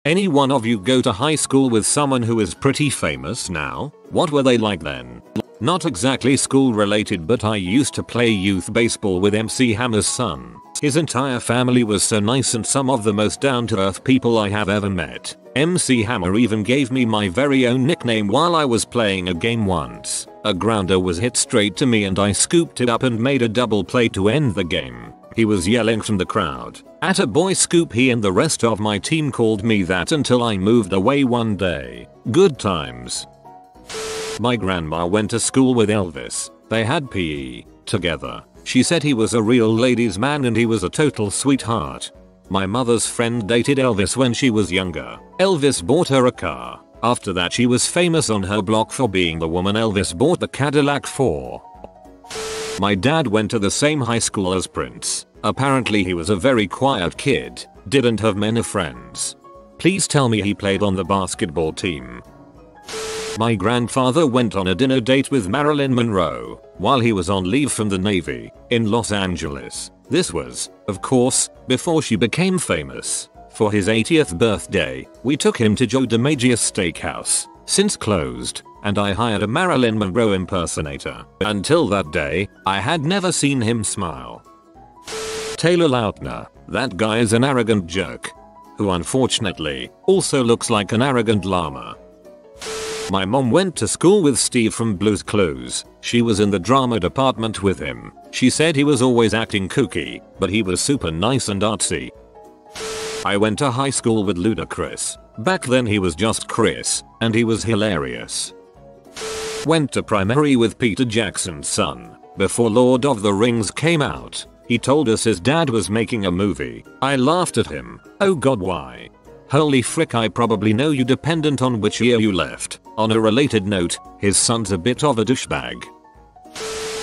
Any one of you go to high school with someone who is pretty famous now? What were they like then? Not exactly school related, but I used to play youth baseball with MC Hammer's son. His entire family was so nice and some of the most down to earth people I have ever met. MC Hammer even gave me my very own nickname while I was playing a game once. A grounder was hit straight to me and I scooped it up and made a double play to end the game. He was yelling from the crowd, "Atta boy Scoop," he and the rest of my team called me that until I moved away one day. Good times. My grandma went to school with Elvis. They had PE together. She said he was a real ladies' man and he was a total sweetheart. My mother's friend dated Elvis when she was younger. Elvis bought her a car. After that she was famous on her block for being the woman Elvis bought the Cadillac for. My dad went to the same high school as Prince. Apparently he was a very quiet kid, didn't have many friends. Please tell me he played on the basketball team. My grandfather went on a dinner date with Marilyn Monroe while he was on leave from the Navy in Los Angeles. This was, of course, before she became famous. For his 80th birthday, we took him to Joe DiMaggio's steakhouse, since closed, and I hired a Marilyn Monroe impersonator. Until that day, I had never seen him smile. Taylor Lautner, that guy is an arrogant jerk, who unfortunately also looks like an arrogant llama. My mom went to school with Steve from Blue's Clues. She was in the drama department with him. She said he was always acting kooky, but he was super nice and artsy. I went to high school with Ludacris. Back then he was just Chris, and he was hilarious. Went to primary with Peter Jackson's son. Before Lord of the Rings came out, he told us his dad was making a movie. I laughed at him. Oh god, why? Holy frick, I probably know you dependent on which year you left. On a related note, his son's a bit of a douchebag.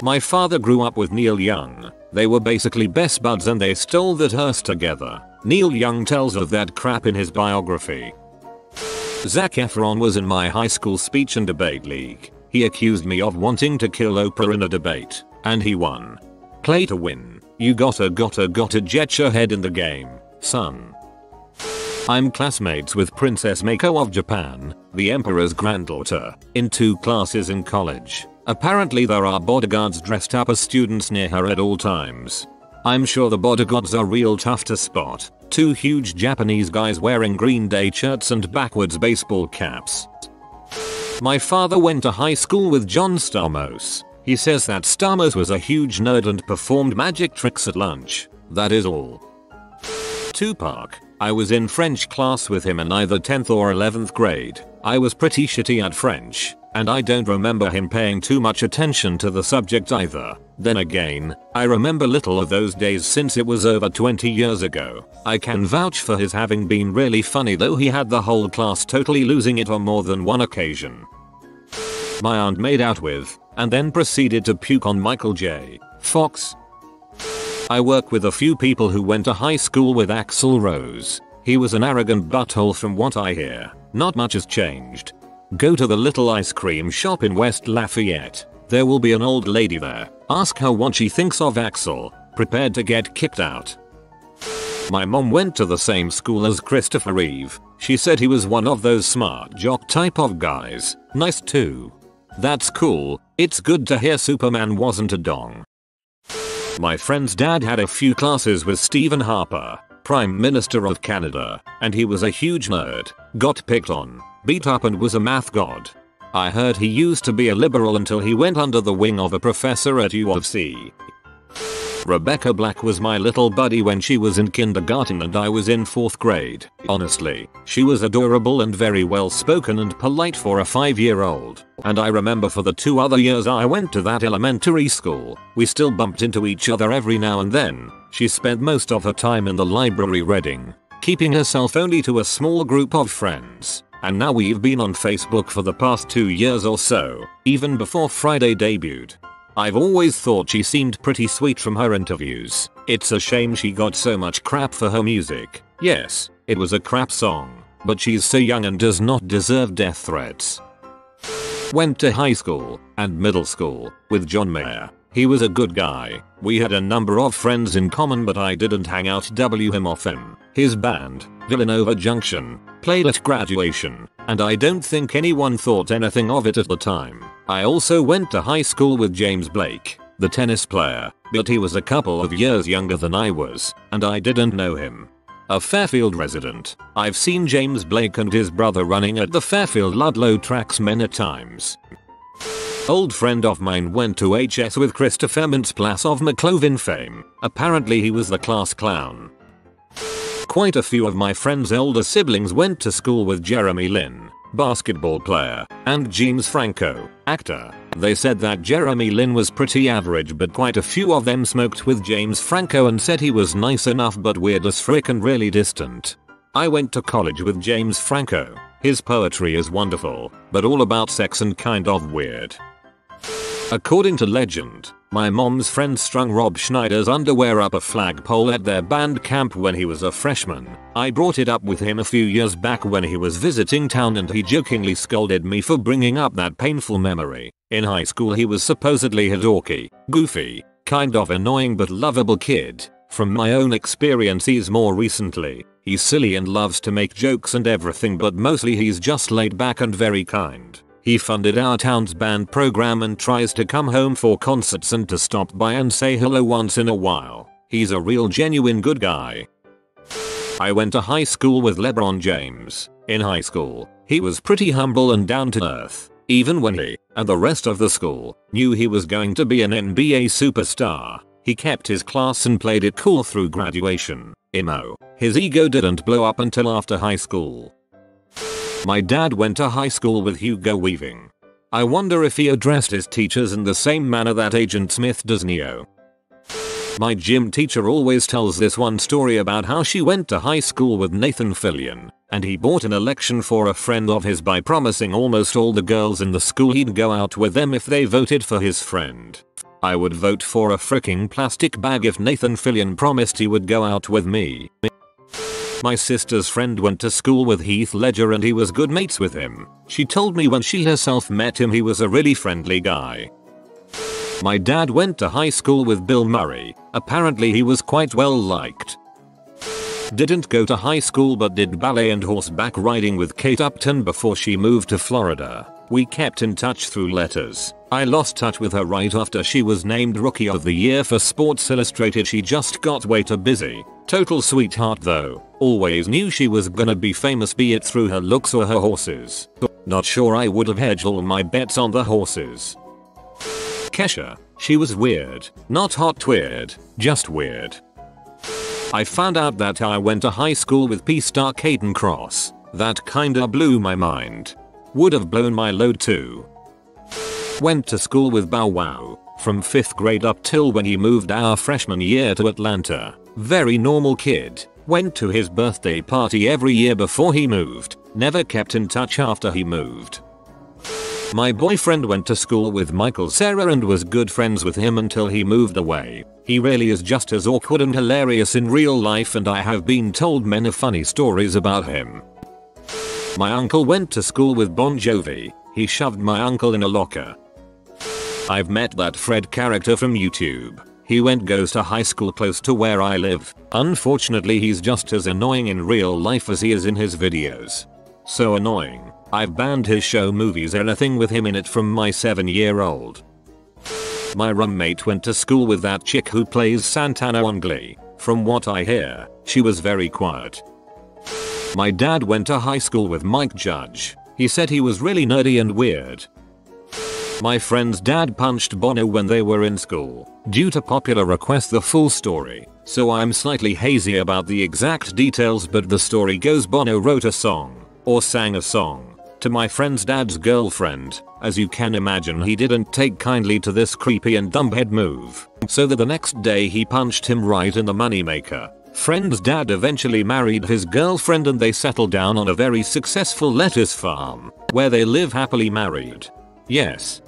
My father grew up with Neil Young. They were basically best buds and they stole that hearse together. Neil Young tells of that crap in his biography. Zac Efron was in my high school speech and debate league. He accused me of wanting to kill Oprah in a debate, and he won. Play to win. You gotta jet your head in the game, son. I'm classmates with Princess Mako of Japan, the emperor's granddaughter, in 2 classes in college. Apparently there are bodyguards dressed up as students near her at all times. I'm sure the bodyguards are real tough to spot. 2 huge Japanese guys wearing Green Day shirts and backwards baseball caps. My father went to high school with John Stamos. He says that Stamos was a huge nerd and performed magic tricks at lunch. That is all. Tupac. I was in French class with him in either 10th or 11th grade. I was pretty shitty at French, and I don't remember him paying too much attention to the subject either. Then again, I remember little of those days since it was over 20 years ago. I can vouch for his having been really funny, though he had the whole class totally losing it on more than one occasion. My aunt made out with, and then proceeded to puke on Michael J. Fox. I work with a few people who went to high school with Axl Rose. He was an arrogant butthole from what I hear. Not much has changed. Go to the little ice cream shop in West Lafayette. There will be an old lady there. Ask her what she thinks of Axl. Prepared to get kicked out. My mom went to the same school as Christopher Reeve. She said he was one of those smart jock type of guys. Nice too. That's cool. It's good to hear Superman wasn't a dong. My friend's dad had a few classes with Stephen Harper, Prime Minister of Canada, and he was a huge nerd, got picked on, beat up and was a math god. I heard he used to be a liberal until he went under the wing of a professor at U of C. Rebecca Black was my little buddy when she was in kindergarten and I was in 4th grade. Honestly, she was adorable and very well spoken and polite for a 5-year-old. And I remember for the 2 other years I went to that elementary school, we still bumped into each other every now and then. She spent most of her time in the library reading, keeping herself only to a small group of friends. And now we've been on Facebook for the past 2 years or so, even before Friday debuted. I've always thought she seemed pretty sweet from her interviews. It's a shame she got so much crap for her music. Yes, it was a crap song, but she's so young and does not deserve death threats. Went to high school and middle school with John Mayer. He was a good guy. We had a number of friends in common but I didn't hang out him off him. His band, Villanova Junction, played at graduation, and I don't think anyone thought anything of it at the time. I also went to high school with James Blake, the tennis player, but he was a couple of years younger than I was, and I didn't know him. A Fairfield resident, I've seen James Blake and his brother running at the Fairfield Ludlow tracks many times. Old friend of mine went to HS with Christopher Mintz-Plasse of McLovin fame. Apparently he was the class clown. Quite a few of my friends' older siblings went to school with Jeremy Lin, basketball player, and James Franco, actor. They said that Jeremy Lin was pretty average but quite a few of them smoked with James Franco and said he was nice enough but weird as frick and really distant. I went to college with James Franco. His poetry is wonderful, but all about sex and kind of weird. According to legend, my mom's friend strung Rob Schneider's underwear up a flagpole at their band camp when he was a freshman. I brought it up with him a few years back when he was visiting town and he jokingly scolded me for bringing up that painful memory. In high school he was supposedly a dorky, goofy, kind of annoying but lovable kid. From my own experiences more recently, he's silly and loves to make jokes and everything but mostly he's just laid back and very kind. He funded our town's band program and tries to come home for concerts and to stop by and say hello once in a while. He's a real genuine good guy. I went to high school with LeBron James. In high school, he was pretty humble and down to earth, even when he, and the rest of the school, knew he was going to be an NBA superstar. He kept his class and played it cool through graduation. His ego didn't blow up until after high school. My dad went to high school with Hugo Weaving. I wonder if he addressed his teachers in the same manner that Agent Smith does Neo. My gym teacher always tells this one story about how she went to high school with Nathan Fillion, and he bought an election for a friend of his by promising almost all the girls in the school he'd go out with them if they voted for his friend. I would vote for a fricking plastic bag if Nathan Fillion promised he would go out with me. My sister's friend went to school with Heath Ledger and he was good mates with him. She told me when she herself met him he was a really friendly guy. My dad went to high school with Bill Murray. Apparently he was quite well liked. Didn't go to high school but did ballet and horseback riding with Kate Upton before she moved to Florida. We kept in touch through letters. I lost touch with her right after she was named Rookie of the Year for Sports Illustrated. She just got way too busy. Total sweetheart though. Always knew she was gonna be famous, be it through her looks or her horses. Not sure I would have hedged all my bets on the horses. Kesha. She was weird. Not hot weird, just weird. I found out that I went to high school with P-star Caden Cross. That kinda blew my mind. Would have blown my load too. Went to school with Bow Wow. From 5th grade up till when he moved our freshman year to Atlanta. Very normal kid. Went to his birthday party every year before he moved. Never kept in touch after he moved. My boyfriend went to school with Michael Cera and was good friends with him until he moved away. He really is just as awkward and hilarious in real life and I have been told many funny stories about him. My uncle went to school with Bon Jovi. He shoved my uncle in a locker. I've met that Fred character from YouTube. He goes to high school close to where I live. Unfortunately he's just as annoying in real life as he is in his videos. So annoying. I've banned his show movies anything with him in it from my 7-year-old. My roommate went to school with that chick who plays Santana on Glee. From what I hear, she was very quiet. My dad went to high school with Mike Judge. He said he was really nerdy and weird. My friend's dad punched Bono when they were in school. Due to popular request the full story, so I'm slightly hazy about the exact details, but the story goes Bono wrote a song, or sang a song, to my friend's dad's girlfriend. As you can imagine he didn't take kindly to this creepy and dumbhead move, so that the next day he punched him right in the moneymaker. Friend's dad eventually married his girlfriend and they settled down on a very successful lettuce farm, where they live happily married. Yes.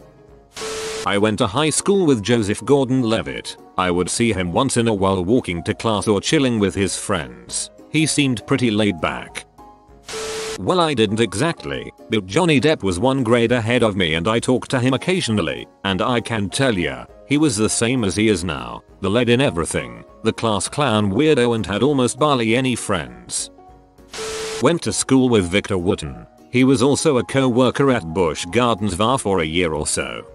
I went to high school with Joseph Gordon-Levitt. I would see him once in a while walking to class or chilling with his friends. He seemed pretty laid back. Well, I didn't exactly, but Johnny Depp was 1 grade ahead of me and I talked to him occasionally, and I can tell ya, He was the same as he is now, the lead in everything, the class clown weirdo, and had almost barely any friends. Went to school with Victor Wooten. He was also a co-worker at Busch Gardens VAR for a year or so.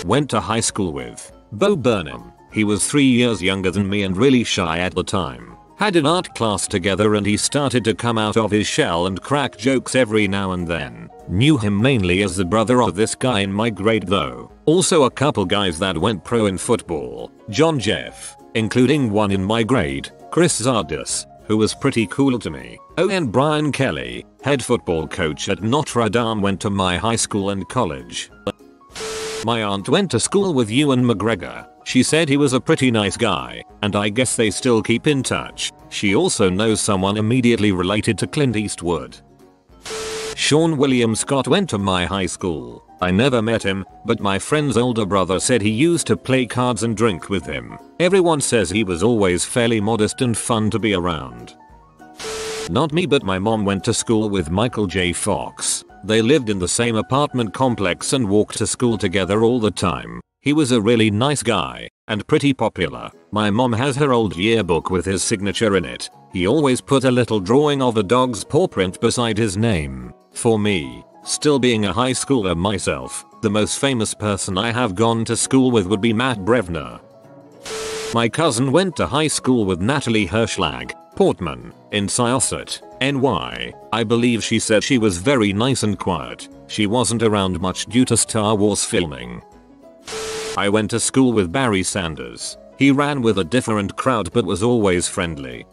Went to high school with Bo Burnham. He was 3 years younger than me and really shy at the time. Had an art class together and he started to come out of his shell and crack jokes every now and then. Knew him mainly as the brother of this guy in my grade though. Also a couple guys that went pro in football. John Jeff, including one in my grade, Chris Zardes, who was pretty cool to me. Oh, and Brian Kelly, head football coach at Notre Dame, went to my high school and college. My aunt went to school with Ewan McGregor. She said he was a pretty nice guy, and I guess they still keep in touch. She also knows someone immediately related to Clint Eastwood. Sean William Scott went to my high school. I never met him, but my friend's older brother said he used to play cards and drink with him. Everyone says he was always fairly modest and fun to be around. Not me, but my mom went to school with Michael J. Fox. They lived in the same apartment complex and walked to school together all the time. He was a really nice guy and pretty popular. My mom has her old yearbook with his signature in it. He always put a little drawing of a dog's paw print beside his name. For me, still being a high schooler myself, the most famous person I have gone to school with would be Matt Brevner. My cousin went to high school with Natalie Hirschlag Portman in Syosset, NY. I believe she said she was very nice and quiet. She wasn't around much due to Star Wars filming. I went to school with Barry Sanders. He ran with a different crowd but was always friendly.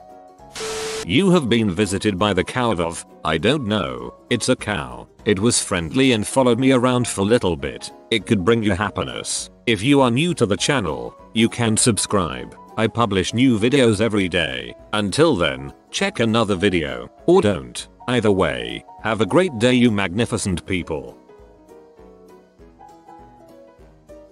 You have been visited by the cow of, I don't know, it's a cow. It was friendly and followed me around for a little bit. It could bring you happiness. If you are new to the channel, you can subscribe. I publish new videos every day. Until then, check another video, or don't. Either way, have a great day you magnificent people.